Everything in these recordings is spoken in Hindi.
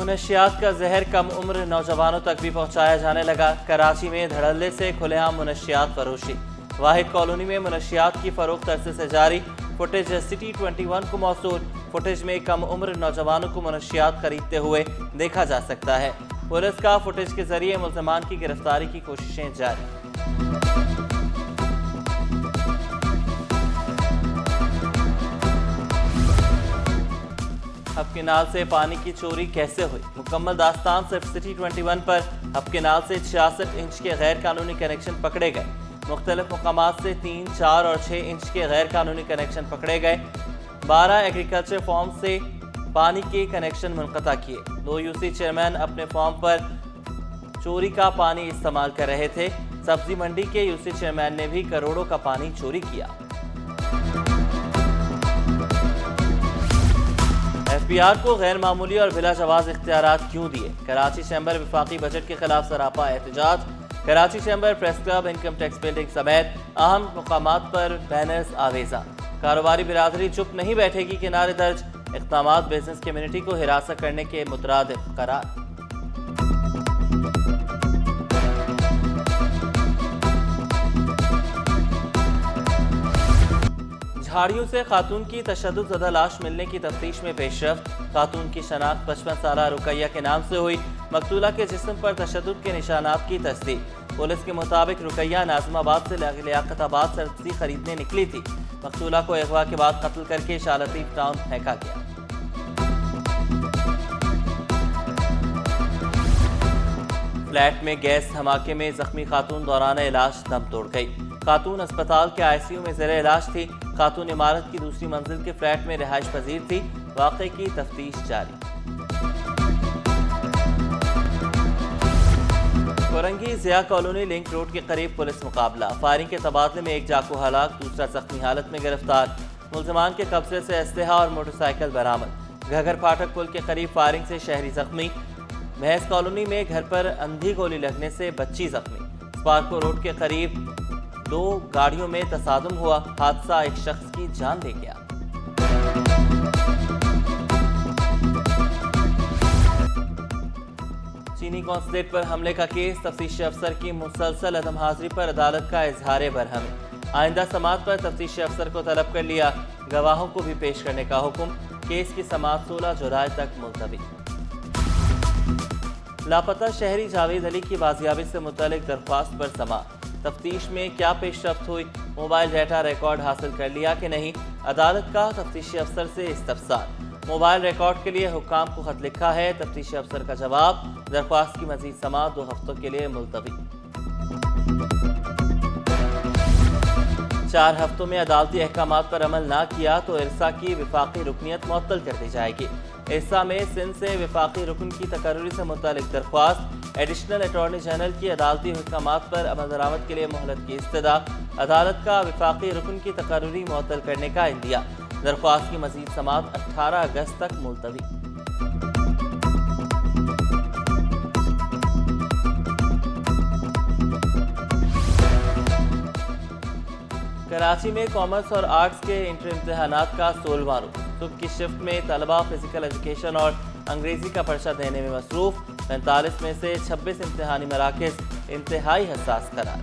मुनशियात का जहर कम उम्र नौजवानों तक भी पहुंचाया जाने लगा। कराची में धड़ल्ले से खुलेआम मुनशियात फरोशी। वाहिद कॉलोनी में मुनशियात की फरोख्त अरसे से जारी। फुटेज सिटी 21 को मौसूल। फुटेज में कम उम्र नौजवानों को मुनशियात खरीदते हुए देखा जा सकता है। पुलिस का फुटेज के जरिए मुल्ज़िमान की गिरफ्तारी की कोशिशें जारी। हबकेनाल से पानी की चोरी कैसे हुई? मुकम्मल दास्तान सिर्फ सिटी 21 पर हबकेनाल से 66 इंच के गैर कानूनी कनेक्शन पकड़े गए। मुख्तलिफ मकामात से 3, 4 और 6 इंच के गैर कानूनी कनेक्शन पकड़े गए। 12 एग्रीकल्चर फॉर्म से पानी के कनेक्शन मुनक़ता किए। 2 यूसी चेयरमैन अपने फॉर्म पर चोरी का पानी इस्तेमाल कर रहे थे। सब्जी मंडी के यूसी चेयरमैन ने भी करोड़ों का पानी चोरी किया। एफबीआर को गैर मामूली और बिला जवाज इख्तियारात क्यों दिए? कराची चैम्बर विफाकी बजट के खिलाफ सरापा एहतजाज। Karachi chamber, press club, income tax building समेत अहम मकामात पर बैनर्स आवेजा। कारोबारी बिरादरी चुप नहीं बैठेगी के नारे दर्ज। इक़दामात बिजनेस कम्युनिटी को हिरासत करने के मुतरादिफ करार। झाड़ियों से खातून की तशद्दुद लाश मिलने की तफ्तीश में पेशरफ्त। खातून की शनाख्त 55 साला रुकैया के नाम से हुई। मकतूला के जिस्म पर तशद्दुद के निशानात की तस्दीक। पुलिस के मुताबिक रुकैया नाज़िमाबाद से लियाकताबाद सब्जी खरीदने निकली थी। मकतूला को अगवा के बाद कत्ल करके शाह लतीफ टाउन फेंका गया। फ्लैट में गैस धमाके में जख्मी खातून दौरान इलाज दम तोड़ गई। खातून अस्पताल के आईसीयू में ज़ेरे इलाज थी। खातून इमारत की दूसरी मंजिल के फ्लैट में रिहाइश पजीर थी। वाक़े की तफ्तीश जारी। Korangi Zia colony link road के करीब पुलिस मुकाबला। फायरिंग के तबादले में एक जाको हलाक, दूसरा जख्मी हालत में गिरफ्तार। मुल्ज़िमान के कब्जे से असलहा और मोटरसाइकिल बरामद। घगर फाटक पुल के करीब फायरिंग से शहरी जख्मी। महज कॉलोनी में घर पर अंधी गोली लगने से बच्ची जख्मी। स्पार्को रोड के करीब 2 गाड़ियों में तसादुम हुआ। हादसा एक शख्स की जान ले गया। चीनी कॉन्सुलेट पर हमले का केस। तफ्तीशी अफसर की मुसलसल अदम हाजिरी पर अदालत का इजहार बरहमी। आइंदा समाअत पर तफ्तीशी अफसर को तलब कर लिया। गवाहों को भी पेश करने का हुक्म। केस की समाअत 16 जुलाई तक मुलतवी। लापता शहरी जावेद अली की बाजियाबी से मुतल्लिक दरख्वास्त पर समाअत। तफ्तीश में क्या पेशरफ्त हुई? मोबाइल डाटा रिकॉर्ड हासिल कर लिया कि नहीं? अदालत का तफ्तीशी अफसर से इस्तफसार। मोबाइल रिकॉर्ड के लिए हुक्काम को खत लिखा है। तफ्तीशी अफसर का जवाब। दरख्वास्त की मजीद समाअत 2 हफ्तों के लिए मुलतवी। 4 हफ्तों में अदालती अहकामात पर अमल ना किया तो इरसा की विफाकी रुकनियत मुअत्तल कर दी जाएगी। इरसा में सिंध से विफाकी रुकन की तकर्री से मुतालिक दरख्वास्त। एडिशनल अटॉर्नी जनरल की अदालती अहकामात पर अमल दरामद के लिए मोहलत की इस्तदा। अदालत का विफाकी रुकन की तकर्री मुअत्तल करने का इंदिया। दरख्वास्त की मजीद समाअत 18 अगस्त तक मुलतवी। कराची में कॉमर्स और आर्ट्स के इंटर इम्तिहानात का 16वां रोज। सुबह की शिफ्ट में तलबा फिजिकल एजुकेशन और अंग्रेजी का पर्चा देने में मसरूफ। 45 में से 26 इम्तिहानी मराकज़ इंतहाई हसास करार।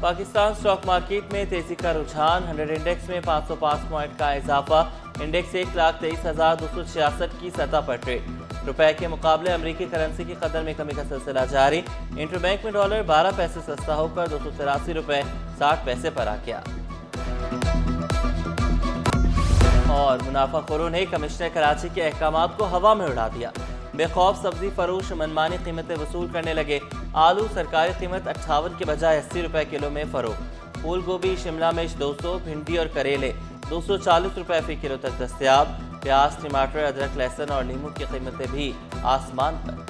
पाकिस्तान स्टॉक मार्केट में तेजी का रुझान। 100 इंडेक्स में 505 पॉइंट का इजाफा। इंडेक्स 1,23,266 की सतह पर ट्रेड। रुपए के मुकाबले अमरीकी करेंसी की कदर में कमी का सिलसिला जारी। इंटरबैंक में डॉलर 12 पैसे सस्ता होकर 283 रुपए 60 पैसे पर आ गया। और मुनाफाखोरों ने कमिश्नर कराची के अहकामात को हवा में उड़ा दिया। बेखौफ सब्जी फरोश मनमानी कीमतें वसूल करने लगे। आलू सरकारी कीमत 58 के बजाय 80 रुपए किलो में फरोख्त। फूल गोभी, शिमला मिर्च 200, भिंडी और करेले 240 रुपए फी किलो तक दस्तयाब। प्याज, टमाटर, अदरक, लहसुन और नींबू की कीमतें भी आसमान पर।